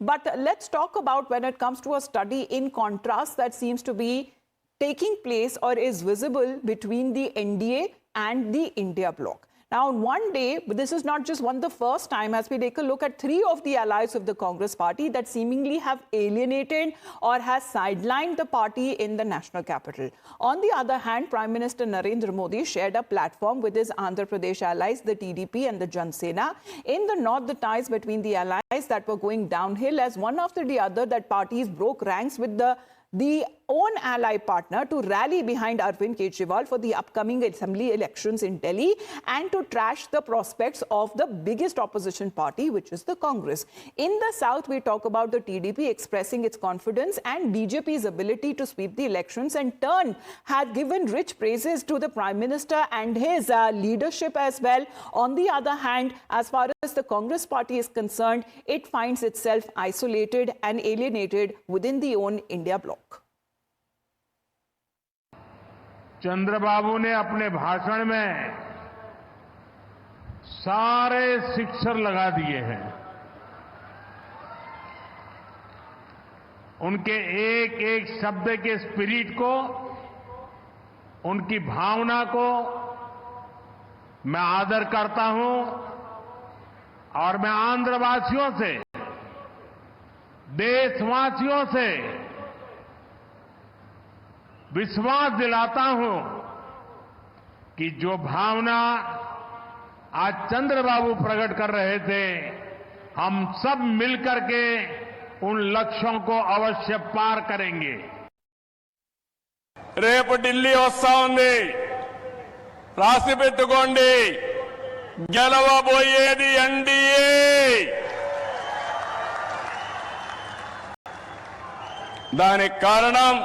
But let's talk about when it comes to a study in contrast that seems to be taking place or is visible between the NDA and the India bloc. Now, on one day, but this is not just the first time, as we take a look at three of the allies of the Congress party that seemingly have alienated or has sidelined the party in the national capital. On the other hand, Prime Minister Narendra Modi shared a platform with his Andhra Pradesh allies, the TDP and the Jan Sena. In the north, the ties between the allies that were going downhill as one after the other, that parties broke ranks with the own ally partner to rally behind Arvind Kejriwal for the upcoming assembly elections in Delhi and to trash the prospects of the biggest opposition party, which is the Congress. In the south, we talk about the TDP expressing its confidence and BJP's ability to sweep the elections, and turn had given rich praises to the Prime Minister and his leadership as well. On the other hand, as far as the Congress party is concerned, it finds itself isolated and alienated within the own India bloc. Chandrababu ने अपने भाषण में सारे sixer लगा दिए हैं। उनके एक एक शब्द के स्पिरिट को, उनकी भावना को मैं आदर करता हूं और मैं आंध्रवासियों से, देशवासियों से विश्वास दिलाता हूं कि जो भावना आज चंद्रबाबू प्रकट कर रहे थे, हम सब मिलकर के उन लक्ष्यों को अवश्य पार करेंगे। రేపు ఢిల్లీ వస్తా ఉంది, రాసి పెట్టుకోండి, గెలవబోయేది ఎన్డీఏ। దానికి కారణం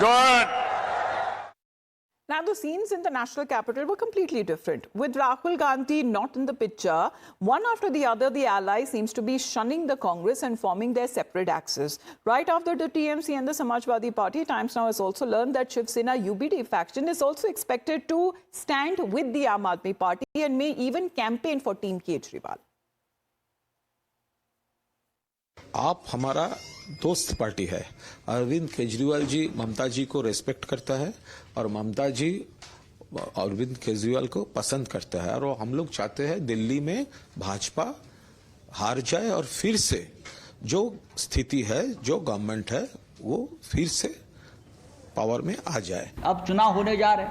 good. Now, the scenes in the national capital were completely different. With Rahul Gandhi not in the picture, one after the other, the ally seems to be shunning the Congress and forming their separate axes. Right after the TMC and the Samajwadi Party, Times Now has also learned that Shiv Sena UBD faction is also expected to stand with the Aam Aadmi Party and may even campaign for Team Kejriwal. आप हमारा दोस्त party है। अरविंद केजरीवाल जी ममता जी को respect करता है और ममता जी अरविंद केजरीवाल को पसंद करता है, और हम लोग चाहते हैं दिल्ली में भाजपा हार जाए और फिर से जो स्थिति है, जो गवर्नमेंट है, वो फिर से पावर में आ जाए। अब चुनाव होने जा रहे,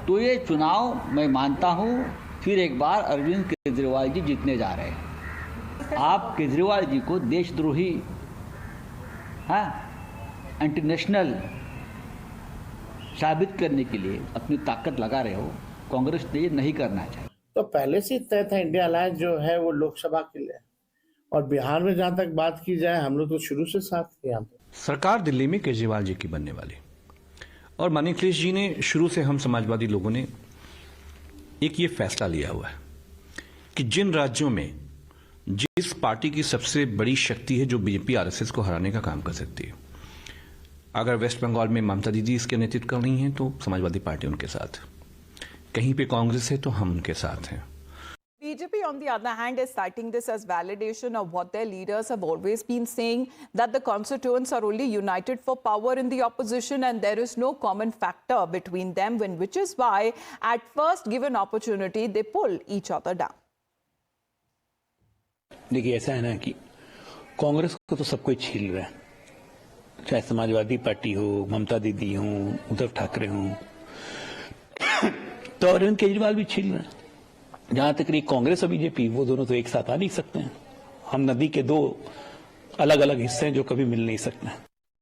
तो ये चुनाव मैं मानता हूं फिर एक बार अरविंद केजरीवाल जी जीतने जा रहे हैं। आप केजरीवाल जी को देशद्रोही, इंटरनेशनल साबित करने के लिए अपनी ताकत लगा रहे हो, कांग्रेस ने ये नहीं करना चाहिए। तो पहले से तय था इंडिया अलायंस जो है वो लोकसभा के लिए, और बिहार में जहां तक बात की जाए, हम लोग तो शुरू से साथ थे। यहाँ पे सरकार दिल्ली में केजरीवाल जी की बनने वाली, और माननीय अखिलेश जी ने शुरू से, हम समाजवादी लोगों ने एक ये फैसला लिया हुआ है कि जिन राज्यों में जिस पार्टी की सबसे बड़ी शक्ति है जो बीजेपी आरएसएस को हराने का काम कर सकती है, अगर वेस्ट बंगाल में ममता दीदी इसके नेतृत्व कर रही हैं तो समाजवादी पार्टी उनके साथ, कहीं पे कांग्रेस है तो हम उनके साथ हैं। BJP, on the other hand, is citing this as validation of what their leaders have always been saying, that the constituents are only united for power in the opposition and there is no common factor between them, which is why at first given opportunity they pull each other down. देखिए, ऐसा है ना कि कांग्रेस को तो सब कोई छील रहा है, चाहे समाजवादी पार्टी हो, ममता दीदी हो, उद्धव ठाकरे हो, तो अरविंद केजरीवाल भी छील रहे हैं। जहां तक रही कांग्रेस और बीजेपी, वो दोनों तो एक साथ आ नहीं सकते हैं। हम नदी के दो अलग अलग हिस्से हैं जो कभी मिल नहीं सकते हैं।